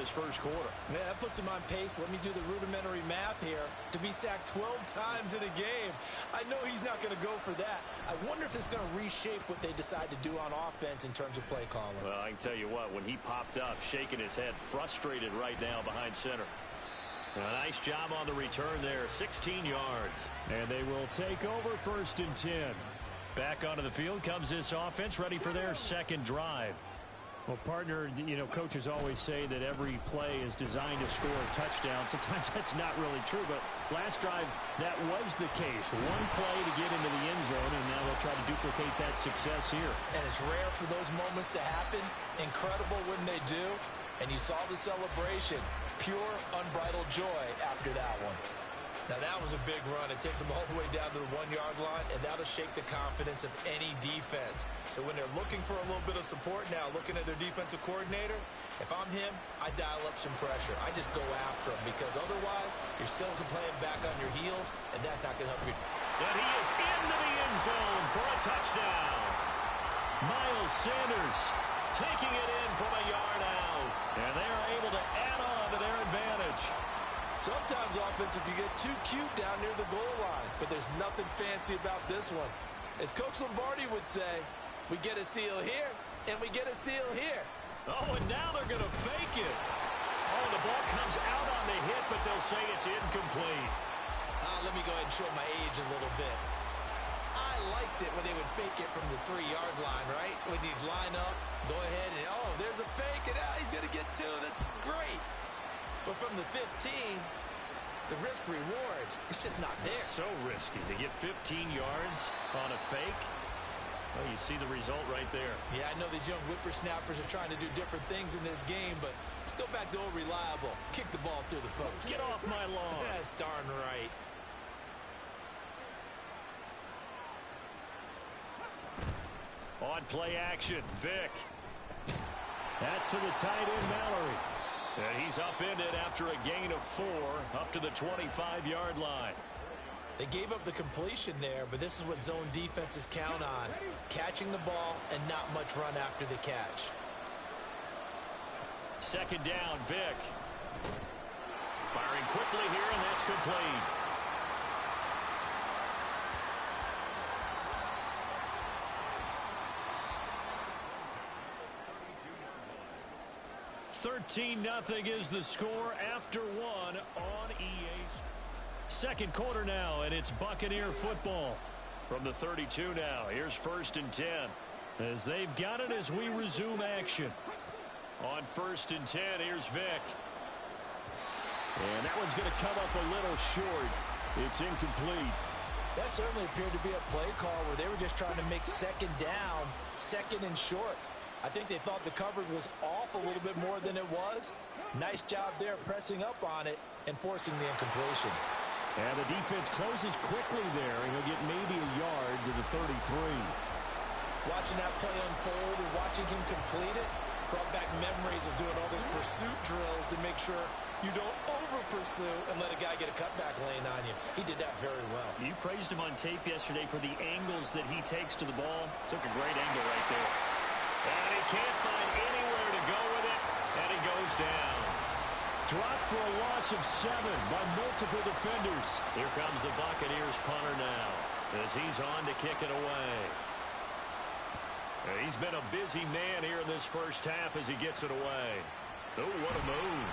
this first quarter. Yeah, that puts him on pace. Let me do the rudimentary math here. To be sacked 12 times in a game. I know he's not going to go for that. I wonder if it's going to reshape what they decide to do on offense in terms of play calling. Well, I can tell you what, when he popped up, shaking his head, frustrated right now behind center. A nice job on the return there, 16 yards. And they will take over 1st and 10. Back onto the field comes this offense, ready for their second drive. Well, partner, you know, coaches always say that every play is designed to score a touchdown. Sometimes that's not really true, but last drive, that was the case. One play to get into the end zone, and now they'll try to duplicate that success here. And it's rare for those moments to happen. Incredible when they do. And you saw the celebration. Pure, unbridled joy after that one. Now, that was a big run. It takes them all the way down to the 1-yard line, and that'll shake the confidence of any defense. So when they're looking for a little bit of support now, looking at their defensive coordinator, if I'm him, I dial up some pressure. I just go after him because otherwise you're still playing back on your heels, and that's not going to help you. And he is into the end zone for a touchdown. Miles Sanders taking it in from a yard out, and they are able to add on to their advantage. Sometimes offense can get too cute down near the goal line, but there's nothing fancy about this one. As Coach Lombardi would say, we get a seal here, and we get a seal here. Oh, and now they're going to fake it. Oh, the ball comes out on the hit, but they'll say it's incomplete. Let me go ahead and show my age a little bit. I liked it when they would fake it from the 3-yard line, right? When you'd line up, go ahead, and oh, there's a fake, and he's going to get 2. That's great. But from the 15, the risk-reward, it's just not there. It's so risky to get 15 yards on a fake. Well, you see the result right there. Yeah, I know these young whippersnappers are trying to do different things in this game, but let's go back to old reliable. Kick the ball through the post. Get off my lawn. That's darn right. On play action, Vic. That's to the tight end, Mallory. And he's upended after a gain of 4 up to the 25-yard line. They gave up the completion there, but this is what zone defenses count on. Catching the ball and not much run after the catch. Second down, Vic. Firing quickly here, and that's complete. $13-0 is the score after 1 on EA. Second quarter now, and it's Buccaneer football. From the 32 now, here's 1st and 10. As they've got it as we resume action. On 1st and 10, here's Vic. And that one's going to come up a little short. It's incomplete. That certainly appeared to be a play call where they were just trying to make second down, second and short. I think they thought the coverage was off a little bit more than it was. Nice job there pressing up on it and forcing the incompletion. And the defense closes quickly there, and he'll get maybe a yard to the 33. Watching that play unfold and watching him complete it brought back memories of doing all those pursuit drills to make sure you don't over-pursue and let a guy get a cutback lane on you. He did that very well. You praised him on tape yesterday for the angles that he takes to the ball. Took a great angle right there. And he can't find anywhere to go with it, and he goes down. Dropped for a loss of 7 by multiple defenders. Here comes the Buccaneers punter now as he's on to kick it away. He's been a busy man here in this first half as he gets it away. Oh, what a move.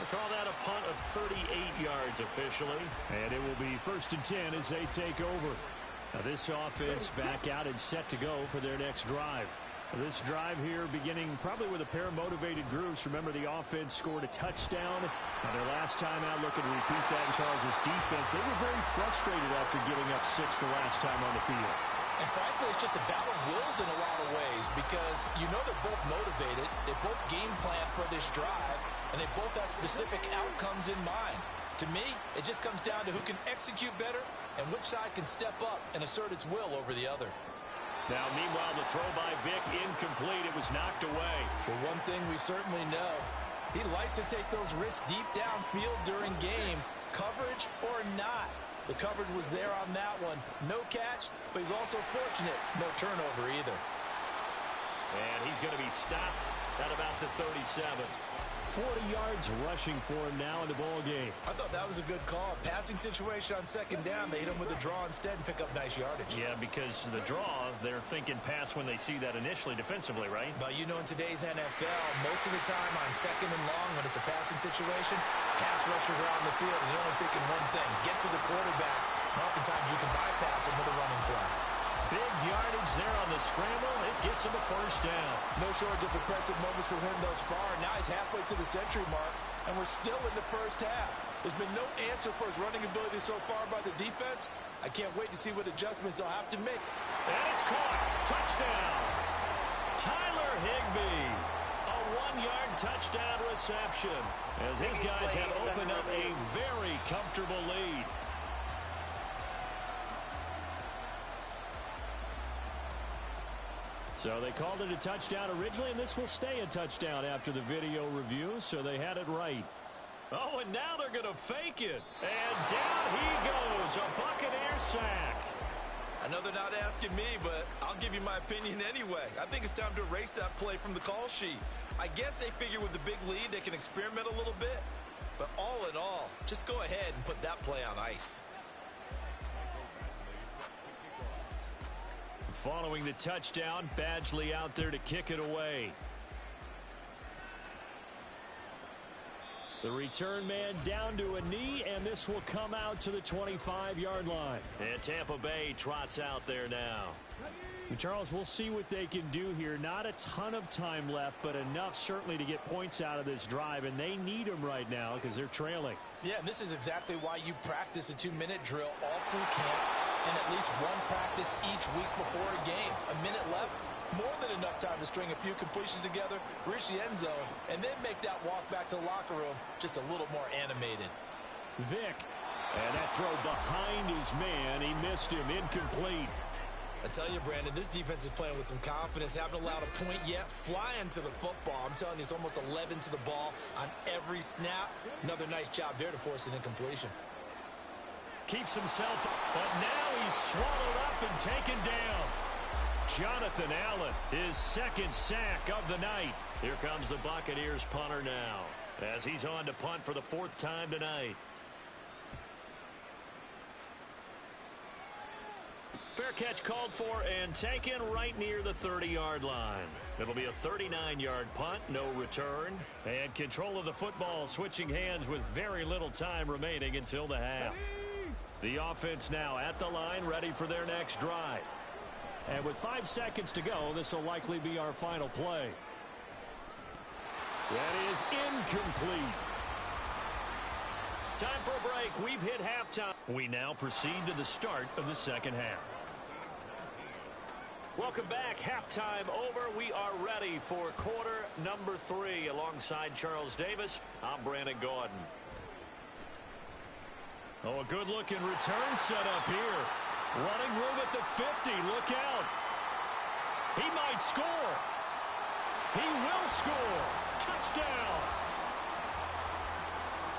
We'll call that a punt of 38 yards officially. And it will be 1st and 10 as they take over. Now this offense back out and set to go for their next drive. This drive here beginning probably with a pair of motivated groups. Remember, the offense scored a touchdown. Now their last time out, looking to repeat that in Charles' defense. They were very frustrated after giving up 6 the last time on the field. And frankly, it's just a battle of wills in a lot of ways because you know they're both motivated. They both game plan for this drive, and they both have specific outcomes in mind. To me, it just comes down to who can execute better and which side can step up and assert its will over the other. Now, meanwhile, the throw by Vic incomplete. It was knocked away. Well, one thing we certainly know, he likes to take those risks deep downfield during games, coverage or not. The coverage was there on that one. No catch, but he's also fortunate. No turnover either. And he's going to be stopped at about the 37. 40 yards rushing for him now in the ball game. I thought that was a good call. Passing situation on second down. They hit him with a draw instead and pick up nice yardage. Yeah, because the draw, they're thinking pass when they see that initially defensively, right? But you know, in today's NFL, most of the time on second and long, when it's a passing situation, pass rushers are out in the field and they're only thinking one thing: get to the quarterback. And oftentimes you can bypass him with a running play. Big yardage there on the scramble. It gets him a first down. No shortage of impressive moments from him thus far. Now he's halfway to the century mark, and we're still in the first half. There's been no answer for his running ability so far by the defense. I can't wait to see what adjustments they'll have to make. And it's caught. Touchdown. Tyler Higbee. A 1-yard touchdown reception as his guys have opened up a very comfortable lead. So they called it a touchdown originally, and this will stay a touchdown after the video review, so they had it right. Oh, and now they're going to fake it. And down he goes. A Buccaneer sack. I know they're not asking me, but I'll give you my opinion anyway. I think it's time to erase that play from the call sheet. I guess they figure with the big lead they can experiment a little bit. But all in all, just go ahead and put that play on ice. Following the touchdown, Badgley out there to kick it away. The return man down to a knee, and this will come out to the 25-yard line. And Tampa Bay trots out there now. Charles, we'll see what they can do here. Not a ton of time left, but enough certainly to get points out of this drive, and they need them right now because they're trailing. Yeah, and this is exactly why you practice a 2-minute drill all through camp and at least one practice each week before a game. A minute left, more than enough time to string a few completions together, reach the end zone, and then make that walk back to the locker room just a little more animated. Vic, and that throw behind his man. He missed him, incomplete. I tell you, Brandon, this defense is playing with some confidence. Haven't allowed a point yet. Flying to the football. I'm telling you, it's almost 11 to the ball on every snap. Another nice job there to force an incompletion. Keeps himself, but now he's swallowed up and taken down. Jonathan Allen, his second sack of the night. Here comes the Buccaneers punter now, as he's on to punt for the 4th time tonight. Fair catch called for and taken right near the 30-yard line. It'll be a 39-yard punt, no return. And control of the football switching hands with very little time remaining until the half. The offense now at the line, ready for their next drive. And with 5 seconds to go, this will likely be our final play. That is incomplete. Time for a break. We've hit halftime. We now proceed to the start of the second half. Welcome back. Halftime over. We are ready for quarter number 3. Alongside Charles Davis, I'm Brandon Gaudin. Oh, a good-looking return set up here. Running room at the 50. Look out. He might score. He will score. Touchdown.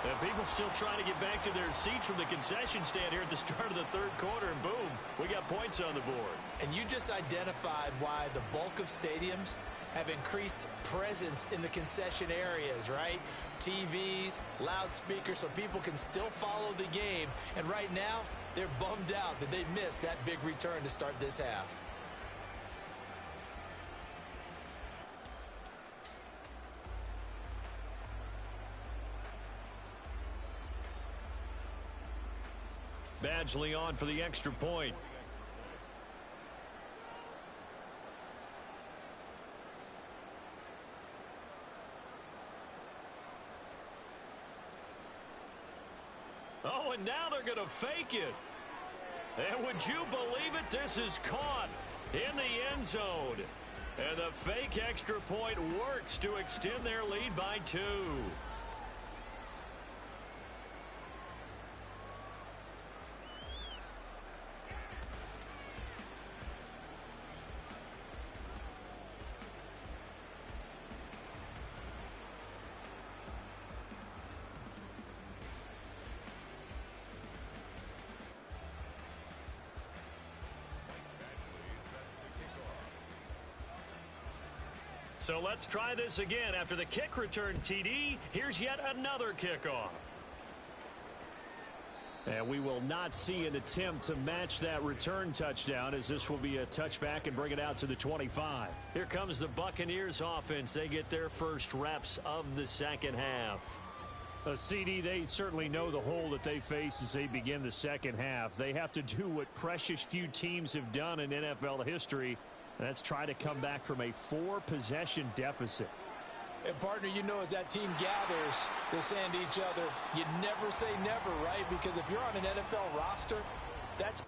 And people still trying to get back to their seats from the concession stand here at the start of the 3rd quarter, and boom, we got points on the board. And you just identified why the bulk of stadiums have increased presence in the concession areas, right? TVs, loudspeakers, so people can still follow the game. And right now, they're bummed out that they missed that big return to start this half. Badgley on for the extra point. Oh, and now they're going to fake it. And would you believe it? This is caught in the end zone. And the fake extra point works to extend their lead by 2. So let's try this again. After the kick return TD, here's yet another kickoff. And we will not see an attempt to match that return touchdown, as this will be a touchback and bring it out to the 25. Here comes the Buccaneers offense. They get their first reps of the second half. CD, they certainly know the hole that they face as they begin the second half. They have to do what precious few teams have done in NFL history. That's try to come back from a 4-possession deficit. And, partner, you know, as that team gathers, they're saying to each other, you never say never, right? Because if you're on an NFL roster, that's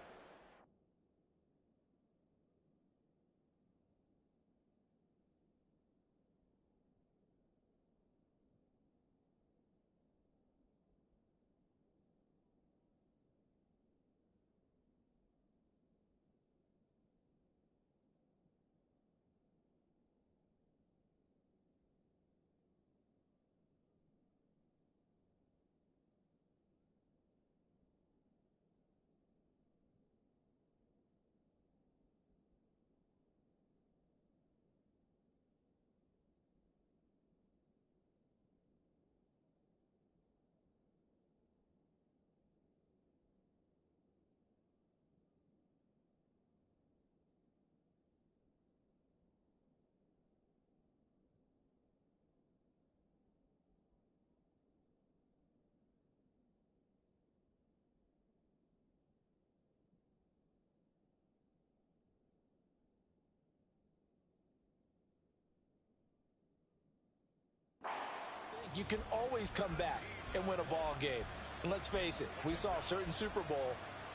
you can always come back and win a ball game. And let's face it, we saw a certain Super Bowl,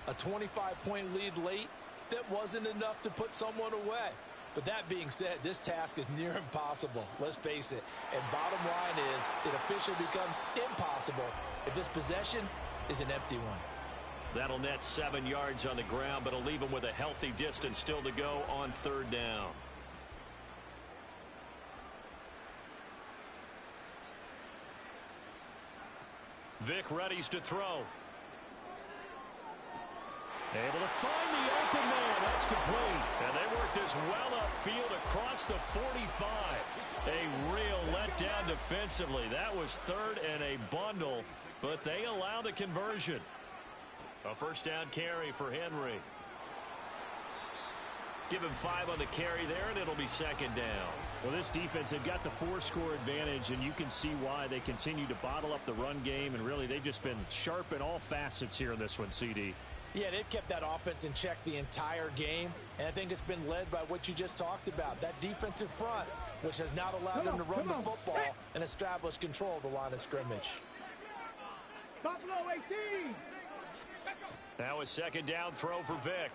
a 25-point lead late that wasn't enough to put someone away. But that being said, this task is near impossible. Let's face it. And bottom line is, it officially becomes impossible if this possession is an empty one. That'll net 7 yards on the ground, but it'll leave them with a healthy distance still to go on third down. Vic readies to throw. Able to find the open man. That's complete. And they work this well upfield across the 45. A real letdown defensively. That was third and a bundle, but they allow the conversion. A first down carry for Henry. Give him 5 on the carry there, and it'll be second down. Well, this defense, they've got the 4-score advantage, and you can see why they continue to bottle up the run game, and really they've just been sharp in all facets here in this one, CD. Yeah, they've kept that offense in check the entire game, and I think it's been led by what you just talked about, that defensive front, which has not allowed them to run the football and establish control of the line of scrimmage. Buffalo 18. Now a second down throw for Vic.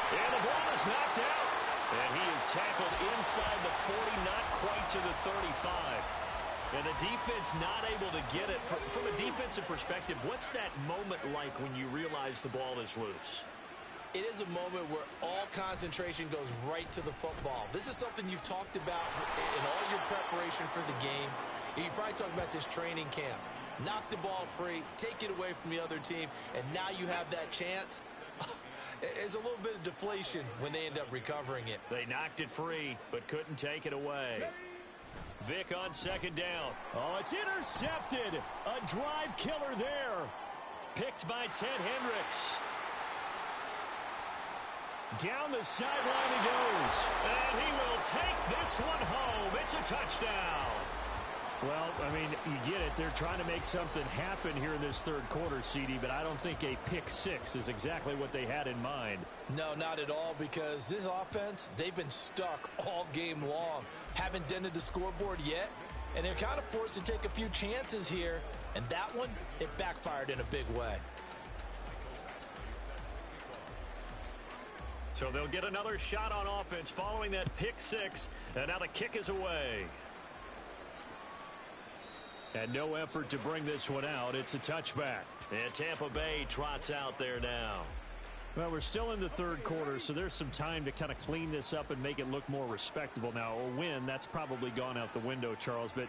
And the ball is knocked out. And he is tackled inside the 40, not quite to the 35. And the defense not able to get it. From a defensive perspective, what's that moment like when you realize the ball is loose? It is a moment where all concentration goes right to the football. This is something you've talked about in all your preparation for the game. You probably talked about this training camp. Knock the ball free, take it away from the other team, and now you have that chance. There's a little bit of deflation when they end up recovering it. They knocked it free, but couldn't take it away. Vic on second down. Oh, it's intercepted. A drive killer there. Picked by Ted Hendricks. Down the sideline he goes. And he will take this one home. It's a touchdown. Well, I mean, you get it. They're trying to make something happen here in this third quarter, CD, but I don't think a pick six is exactly what they had in mind. No, not at all, because this offense, they've been stuck all game long. Haven't dented the scoreboard yet, and they're kind of forced to take a few chances here, and that one, it backfired in a big way. So they'll get another shot on offense following that pick six, and now the kick is away. And no effort to bring this one out. It's a touchback. And Tampa Bay trots out there now. Well, we're still in the third quarter, so there's some time to kind of clean this up and make it look more respectable. Now, a win, that's probably gone out the window, Charles, but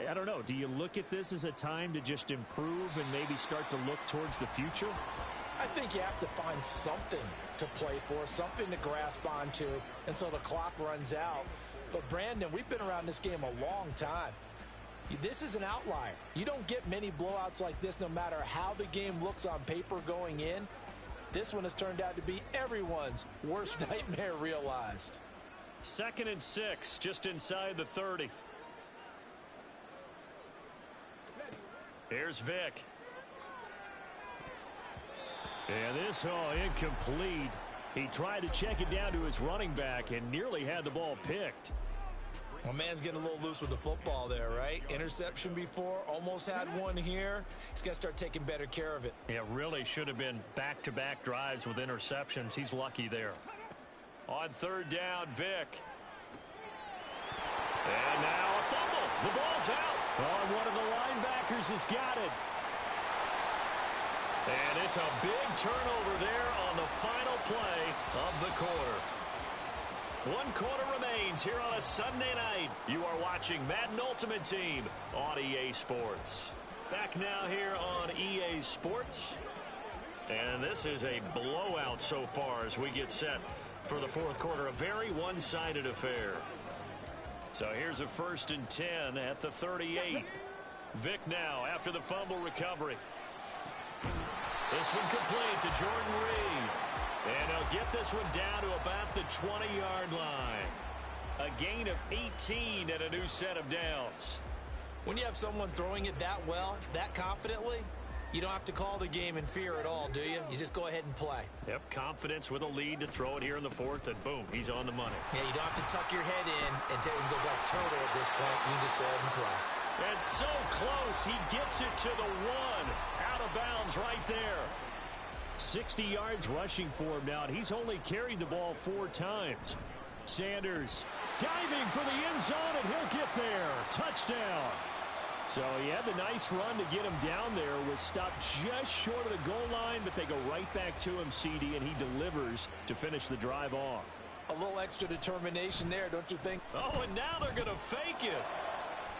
I don't know. Do you look at this as a time to just improve and maybe start to look towards the future? I think you have to find something to play for, something to grasp onto until the clock runs out. But, Brandon, we've been around this game a long time. This is an outlier. You don't get many blowouts like this no matter how the game looks on paper going in. This one has turned out to be everyone's worst nightmare realized. 2nd and 6, just inside the 30. Here's Vick. And this, incomplete. He tried to check it down to his running back and nearly had the ball picked. Well, man's getting a little loose with the football there, right? Interception before, almost had one here. He's got to start taking better care of it. It really should have been back-to-back drives with interceptions. He's lucky there. On 3rd down, Vick. And now a fumble. The ball's out. Oh, one of the linebackers has got it. And it's a big turnover there on the final play of the quarter. 1 quarter remains here on a Sunday night. You are watching Madden Ultimate Team on EA Sports. Back now here on EA Sports. And this is a blowout so far as we get set for the 4th quarter. A very one-sided affair. So here's a 1st and 10 at the 38. Vick now after the fumble recovery. This one complete to Jordan Reed. And they'll get this one down to about the 20-yard line. A gain of 18 and a new set of downs. When you have someone throwing it that well, that confidently, you don't have to call the game in fear at all, do you? You just go ahead and play. Yep, confidence with a lead to throw it here in the 4th, and boom, he's on the money. Yeah, you don't have to tuck your head in and go like turtle at this point. You can just go ahead and play. And so close, he gets it to the 1. Out of bounds right there. 60 yards rushing for him now, and he's only carried the ball 4 times. Sanders diving for the end zone, and he'll get there. Touchdown. So he had the nice run to get him down there. Was stopped just short of the goal line, but they go right back to him, CD, and he delivers to finish the drive off. A little extra determination there, don't you think? Oh, and now they're going to fake it.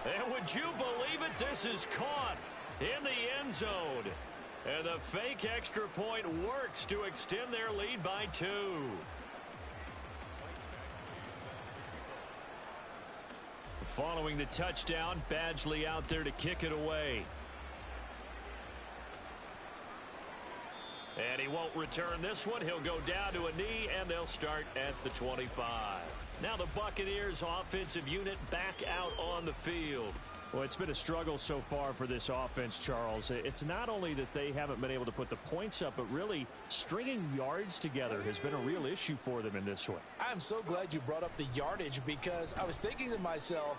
And would you believe it? This is caught in the end zone. And the fake extra point works to extend their lead by 2. Following the touchdown, Badgley out there to kick it away. And he won't return this one. He'll go down to a knee, and they'll start at the 25. Now the Buccaneers offensive unit back out on the field. Well, it's been a struggle so far for this offense, Charles. It's not only that they haven't been able to put the points up, but really stringing yards together has been a real issue for them in this one. I'm so glad you brought up the yardage because I was thinking to myself,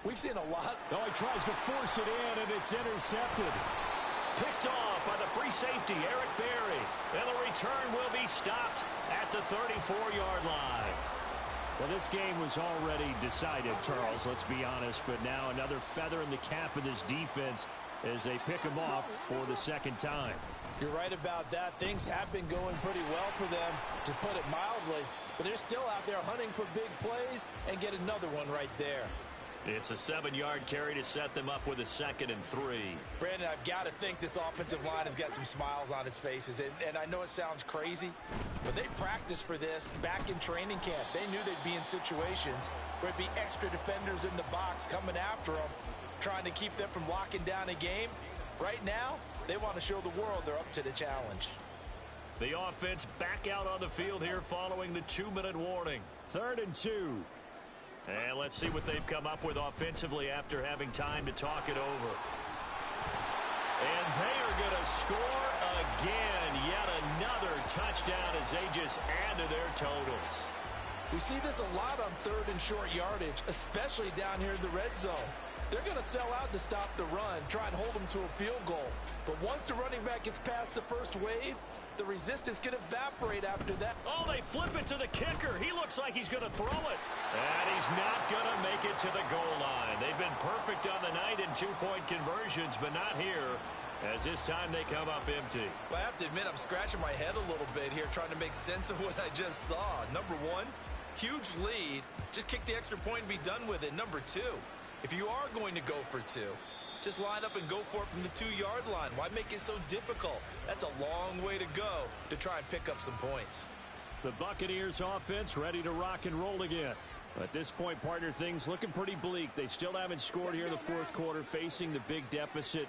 we've seen a lot. Oh, he tries to force it in, and it's intercepted. Picked off by the free safety, Eric Berry. And the return will be stopped at the 34-yard line. Well, this game was already decided, Charles, let's be honest. But now another feather in the cap of this defense as they pick him off for the 2nd time. You're right about that. Things have been going pretty well for them, to put it mildly. But they're still out there hunting for big plays and get another one right there. It's a 7-yard carry to set them up with a 2nd and 3. Brandon, I've got to think this offensive line has got some smiles on its faces. And I know it sounds crazy, but they practiced for this back in training camp. They knew they'd be in situations where it'd be extra defenders in the box coming after them, trying to keep them from locking down a game. Right now, they want to show the world they're up to the challenge. The offense back out on the field here following the 2-minute warning. 3rd and 2. And let's see what they've come up with offensively after having time to talk it over. And they are going to score again. Yet another touchdown as they just add to their totals. We see this a lot on 3rd and short yardage, especially down here in the red zone. They're going to sell out to stop the run, try and hold them to a field goal. But once the running back gets past the first wave, the resistance can evaporate after that. Oh, they flip it to the kicker. He looks like he's going to throw it. And he's not going to make it to the goal line. They've been perfect on the night in 2-point conversions, but not here, as this time they come up empty. Well, I have to admit, I'm scratching my head a little bit here, trying to make sense of what I just saw. Number 1, huge lead. Just kick the extra point and be done with it. Number 2, if you are going to go for 2, just line up and go for it from the 2-yard line. Why make it so difficult? That's a long way to go to try and pick up some points. The Buccaneers offense ready to rock and roll again. At this point, partner, things looking pretty bleak. They still haven't scored here in the fourth quarter, facing the big deficit.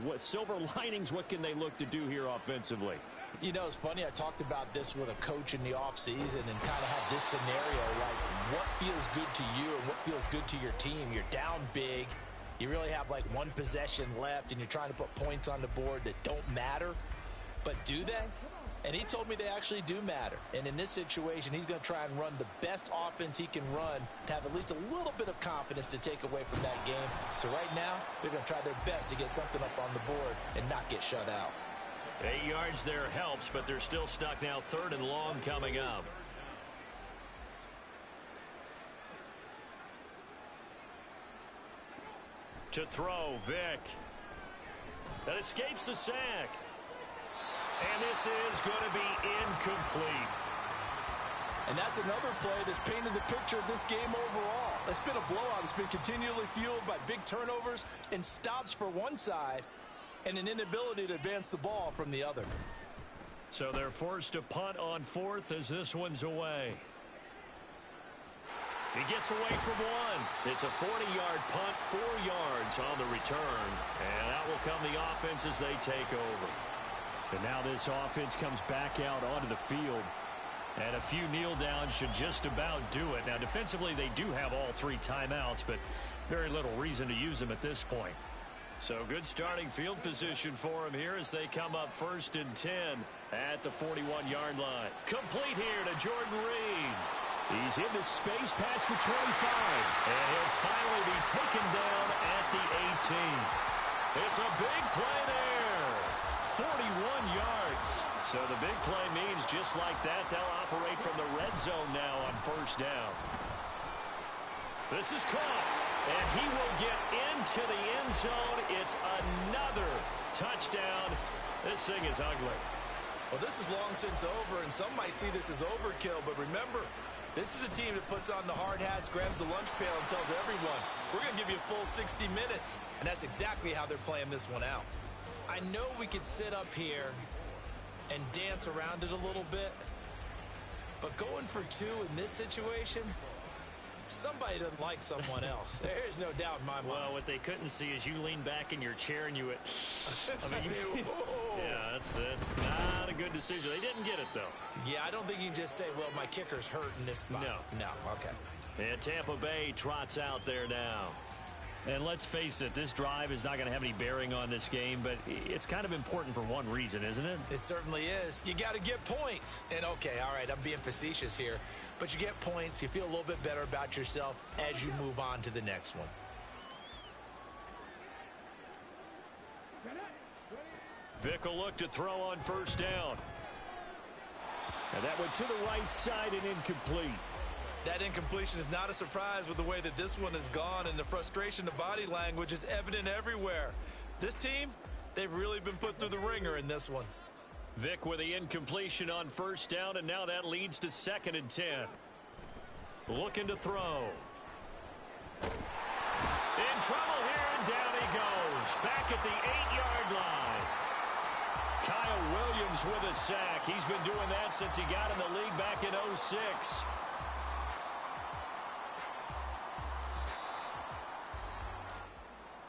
What silver linings, what can they look to do here offensively? You know, it's funny. I talked about this with a coach in the offseason and kind of had this scenario, like what feels good to you and what feels good to your team. You're down big. You really have like one possession left, and you're trying to put points on the board that don't matter. But do they? And he told me they actually do matter. And in this situation, he's going to try and run the best offense he can run to have at least a little bit of confidence to take away from that game. So right now, they're going to try their best to get something up on the board and not get shut out. 8 yards there helps, but they're still stuck now. 3rd and long coming up. To throw, Vick. That escapes the sack. And this is going to be incomplete. And that's another play that's painted the picture of this game overall. It's been a blowout. It's been continually fueled by big turnovers and stops for one side and an inability to advance the ball from the other. So they're forced to punt on 4th as this one's away. He gets away from one. It's a 40-yard punt, 4 yards on the return. And out will come the offense as they take over. And now this offense comes back out onto the field. And a few kneel downs should just about do it. Now, defensively, they do have all 3 timeouts, but very little reason to use them at this point. So good starting field position for him here as they come up 1st and 10 at the 41-yard line. Complete here to Jordan Reed. He's into space, pass for 25. And he'll finally be taken down at the 18. It's a big play there. 41 yards. So the big play means just like that, they'll operate from the red zone now on 1st down. This is caught, and he will get into the end zone. It's another touchdown. This thing is ugly. Well, this is long since over, and some might see this as overkill, but remember, this is a team that puts on the hard hats, grabs the lunch pail, and tells everyone, we're going to give you a full 60 minutes. And that's exactly how they're playing this one out. I know we could sit up here and dance around it a little bit, but going for 2 in this situation, somebody doesn't like someone else. There's no doubt in my mind. Well, what they couldn't see is you lean back in your chair and you went, yeah, that's not a good decision. They didn't get it, though. Yeah, I don't think you can just say, well, my kicker's hurt in this spot. No, okay. And Tampa Bay trots out there now. And let's face it, this drive is not going to have any bearing on this game, but it's kind of important for one reason, isn't it? It certainly is. You got to get points. And, okay, all right, I'm being facetious here, but you get points. You feel a little bit better about yourself as you move on to the next one. Vick will look to throw on 1st down. And that went to the right side and incomplete. That incompletion is not a surprise with the way that this one has gone, and the frustration of body language is evident everywhere. This team, they've really been put through the ringer in this one. Vick with the incompletion on 1st down, and now that leads to 2nd and 10. Looking to throw. In trouble here, and down he goes. Back at the 8-yard line. Kyle Williams with a sack. He's been doing that since he got in the league back in 06.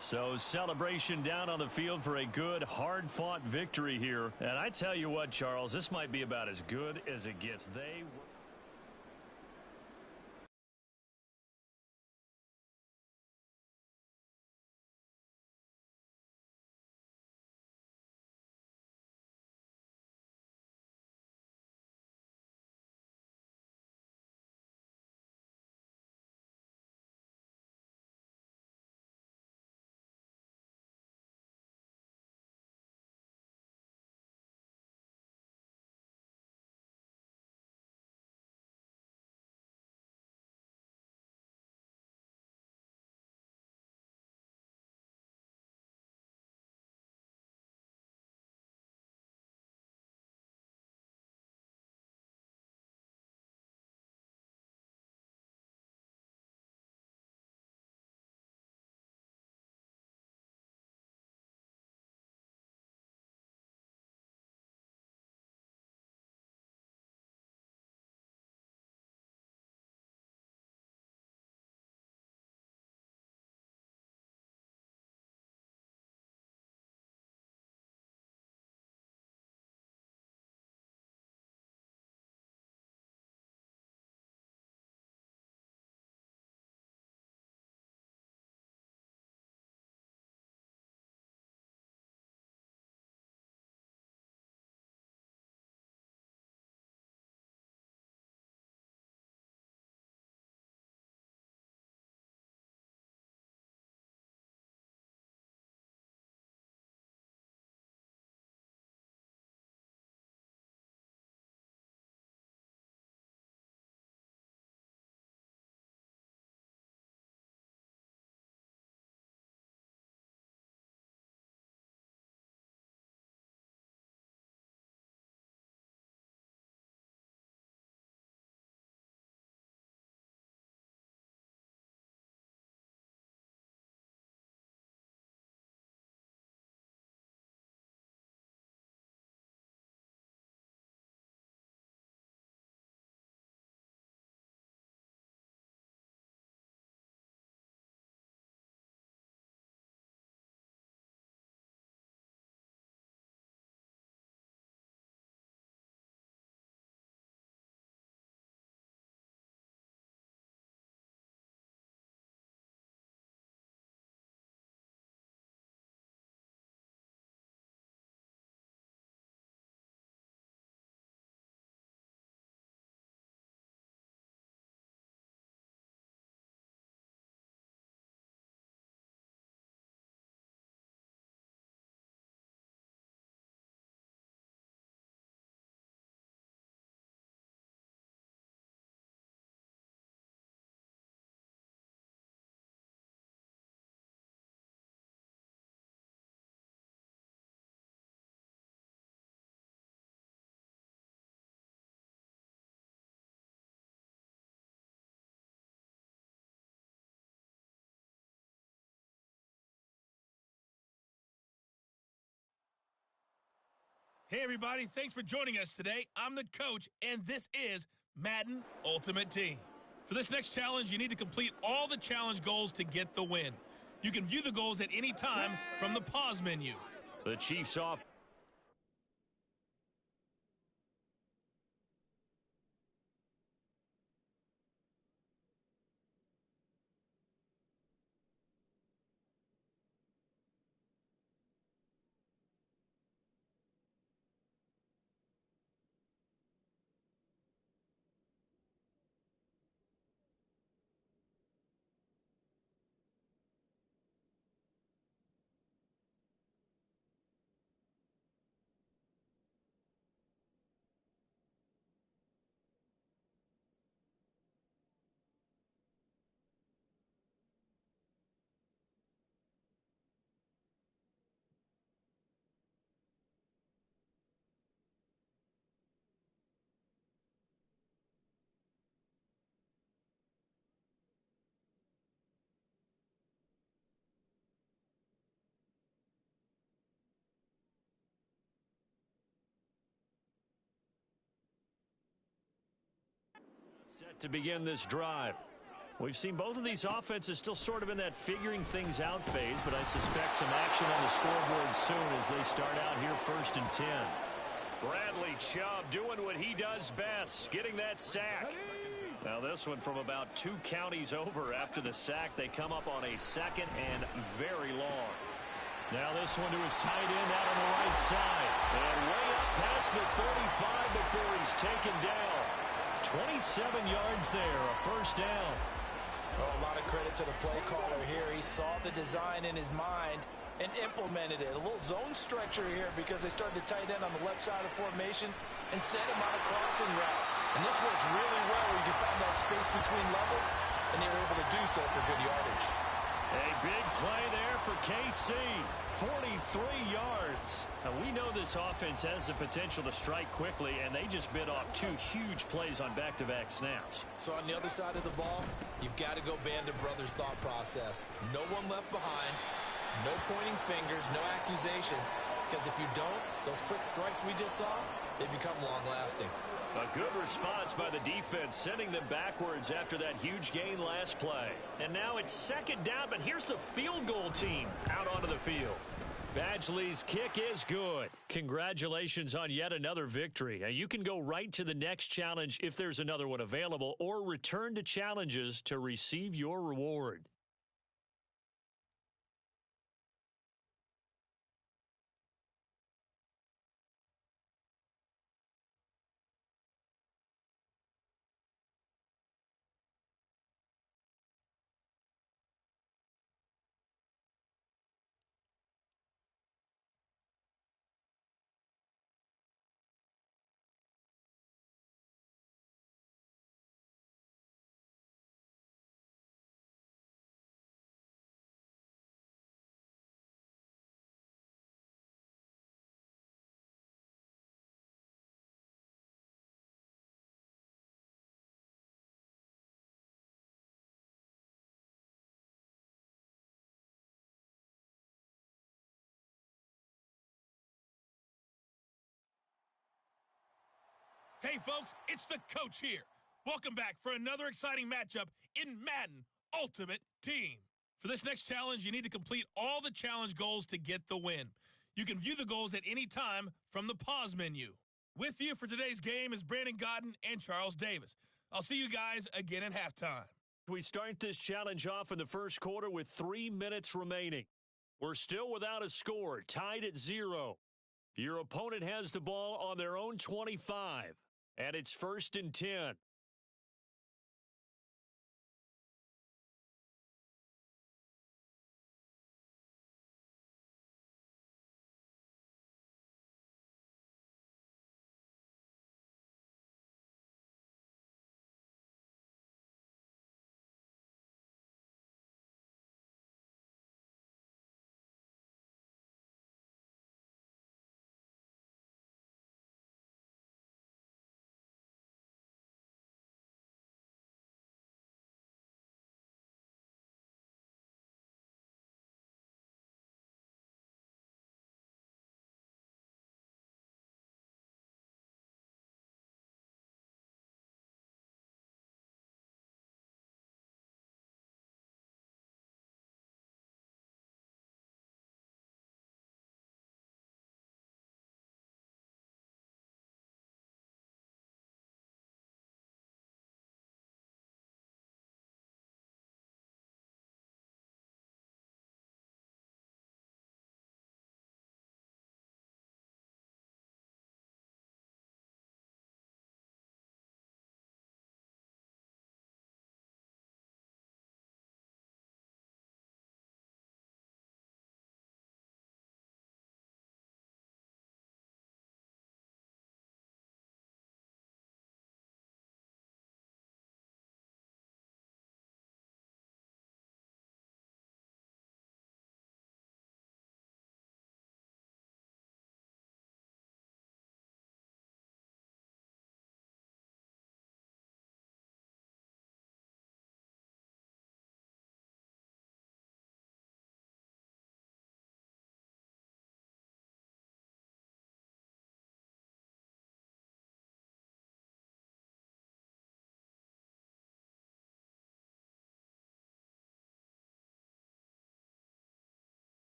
So celebration down on the field for a good, hard-fought victory here. And I tell you what, Charles, this might be about as good as it gets. They Hey, everybody. Thanks for joining us today. I'm the coach, and this is Madden Ultimate Team. For this next challenge, you need to complete all the challenge goals to get the win. You can view the goals at any time from the pause menu. The Chiefs off. Set to begin this drive. We've seen both of these offenses still sort of in that figuring things out phase, but I suspect some action on the scoreboard soon as they start out here 1st and 10. Bradley Chubb doing what he does best, getting that sack. Now this one from about 2 counties over after the sack. They come up on a 2nd and very long. Now this one to his tight end out on the right side. And way up past the 35 before he's taken down. 27 yards there, a 1st down. Oh, a lot of credit to the play caller here. He saw the design in his mind and implemented it. A little zone stretcher here because they started the tight end on the left side of the formation and sent him on a crossing route. And this works really well where you can find that space between levels, and they were able to do so for good yardage. A big play there for KC. 43 yards. Now, we know this offense has the potential to strike quickly, and they just bit off 2 huge plays on back-to-back snaps. So on the other side of the ball, you've got to go Band of Brothers thought process. No one left behind, no pointing fingers, no accusations, because if you don't, those quick strikes we just saw, they become long-lasting. A good response by the defense, sending them backwards after that huge gain last play. And now it's 2nd down, but here's the field goal team out onto the field. Badgley's kick is good. Congratulations on yet another victory. Now, you can go right to the next challenge if there's another one available, or return to challenges to receive your reward. Hey, folks, it's the coach here. Welcome back for another exciting matchup in Madden Ultimate Team. For this next challenge, you need to complete all the challenge goals to get the win. You can view the goals at any time from the pause menu. With you for today's game is Brandon Godden and Charles Davis. I'll see you guys again at halftime. We start this challenge off in the 1st quarter with 3 minutes remaining. We're still without a score, tied at 0. Your opponent has the ball on their own 25, and it's 1st and 10.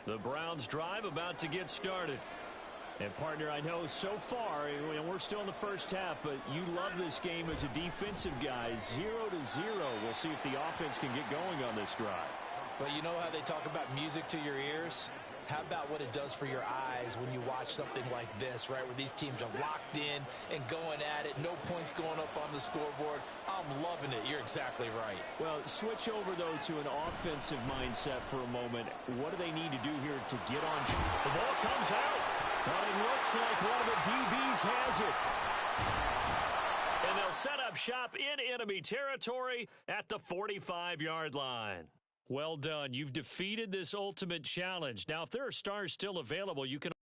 The Browns drive about to get started. And, partner, I know so far, and we're still in the first half, but you love this game as a defensive guy. 0-0. We'll see if the offense can get going on this drive. Well, you know how they talk about music to your ears? How about what it does for your eyes when you watch something like this, right, where these teams are locked in and going at it, no points going up on the scoreboard? I'm loving it. You're exactly right. Well, switch over, though, to an offensive mindset for a moment. What do they need to do here to get on? The ball comes out. Well, it looks like one of the DBs has it. And they'll set up shop in enemy territory at the 45-yard line. Well done. You've defeated this ultimate challenge. Now, if there are stars still available, you can...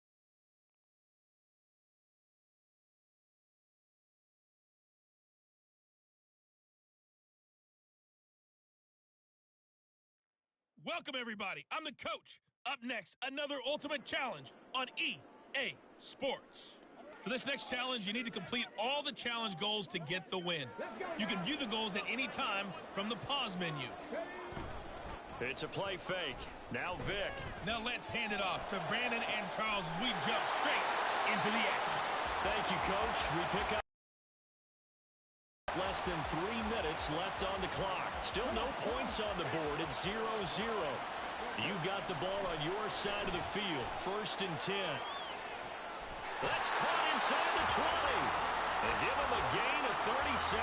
Welcome, everybody. I'm the coach. Up next, another ultimate challenge on EA Sports. For this next challenge, you need to complete all the challenge goals to get the win. You can view the goals at any time from the pause menu. It's a play fake. Now Vic. Now let's hand it off to Brandon and Charles as we jump straight into the action. Thank you, Coach. We pick up less than 3 minutes left on the clock. Still no points on the board. It's 0-0. You've got the ball on your side of the field. 1st and 10. That's caught inside the 20. And give him a gain of 37.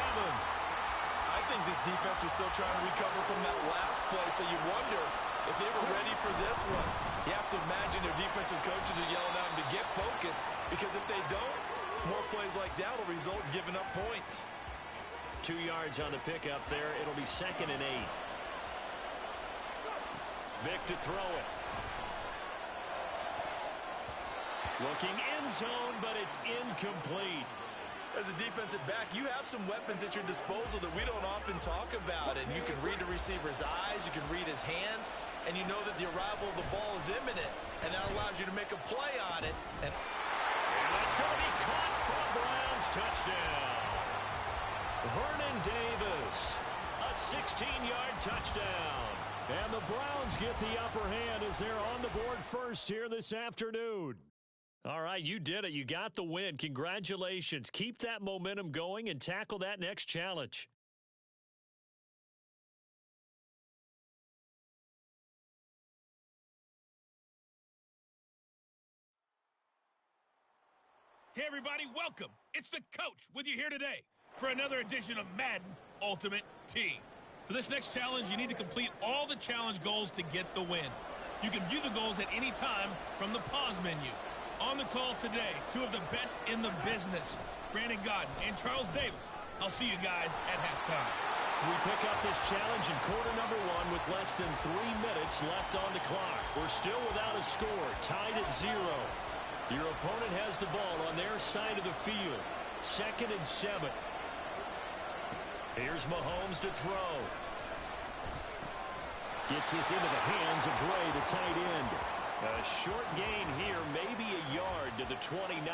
I think this defense is still trying to recover from that last play, so you wonder if they were ready for this one. You have to imagine their defensive coaches are yelling at them to get focused, because if they don't, more plays like that will result in giving up points. 2 yards on the pickup there. It'll be 2nd and 8. Vic to throw it. Looking end zone, but it's incomplete. As a defensive back, you have some weapons at your disposal that we don't often talk about, and you can read the receiver's eyes, you can read his hands, and you know that the arrival of the ball is imminent, and that allows you to make a play on it. And that's going to be caught for a Browns touchdown. Vernon Davis, a 16-yard touchdown. And the Browns get the upper hand as they're on the board first here this afternoon. All right, you did it. You got the win. Congratulations. Keep that momentum going and tackle that next challenge. Hey, everybody, welcome. It's the coach with you here today for another edition of Madden Ultimate Team. For this next challenge, you need to complete all the challenge goals to get the win. You can view the goals at any time from the pause menu. On the call today, 2 of the best in the business, Brandon Gaudin and Charles Davis. I'll see you guys at halftime. We pick up this challenge in quarter number 1 with less than 3 minutes left on the clock. We're still without a score, tied at 0. Your opponent has the ball on their side of the field. 2nd and 7. Here's Mahomes to throw. Gets this into the hands of Bray, the tight end. A short gain here, maybe a yard to the 29.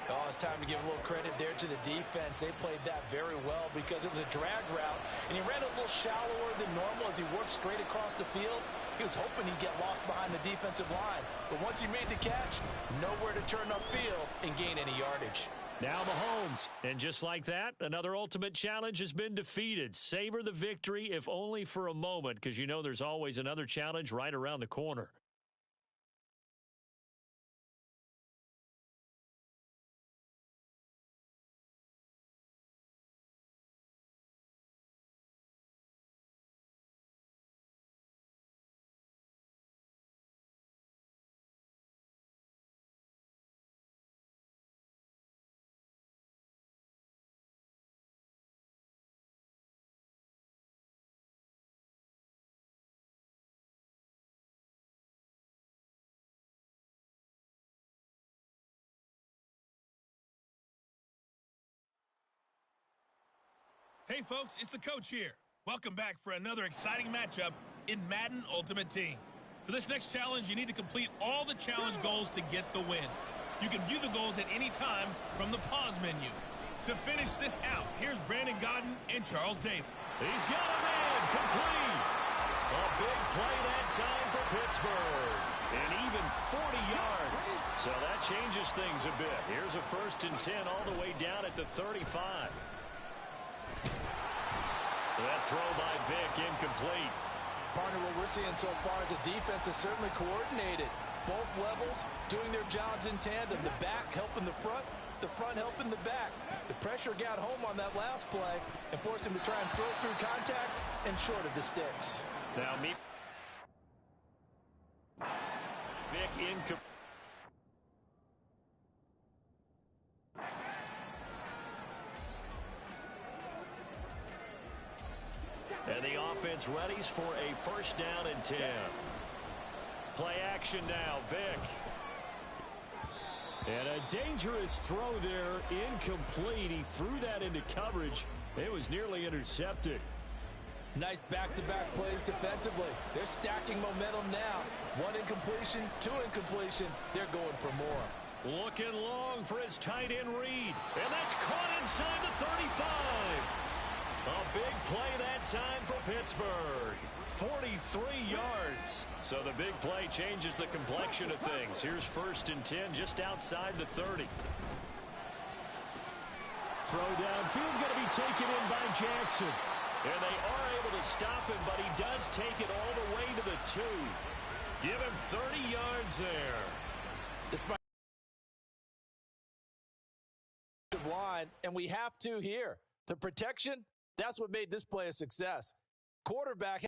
Oh, it's time to give a little credit there to the defense. They played that very well because it was a drag route, and he ran a little shallower than normal as he worked straight across the field. He was hoping he'd get lost behind the defensive line, but once he made the catch, nowhere to turn upfield and gain any yardage. Now Mahomes, and just like that, another ultimate challenge has been defeated. Savor the victory, if only for a moment, because you know there's always another challenge right around the corner. Hey, folks, it's the coach here. Welcome back for another exciting matchup in Madden Ultimate Team. For this next challenge, you need to complete all the challenge goals to get the win. You can view the goals at any time from the pause menu. To finish this out, here's Brandon Gaudin and Charles Davis. He's got a man complete. A big play that time for Pittsburgh. And even 40 yards. So that changes things a bit. Here's a 1st and 10 all the way down at the 35. That throw by Vick incomplete. Partner, what we're seeing so far is a defense is certainly coordinated. Both levels doing their jobs in tandem. The back helping the front helping the back. The pressure got home on that last play and forced him to try and throw through contact and short of the sticks. Now Vick incomplete. And the offense readies for a 1st down and 10. Play action now, Vick. And a dangerous throw there, incomplete. He threw that into coverage. It was nearly intercepted. Nice back-to-back plays defensively. They're stacking momentum now. 1 incompletion, 2 incompletion. They're going for more. Looking long for his tight end read. And that's caught inside the 35. A big play that time for Pittsburgh. 43 yards. So the big play changes the complexion of things. Here's 1st and 10 just outside the 30. Throw downfield going to be taken in by Jackson. And they are able to stop him, but he does take it all the way to the 2. Give him 30 yards there. This might be line, and we have to here. The protection, that's what made this play a success. Quarterback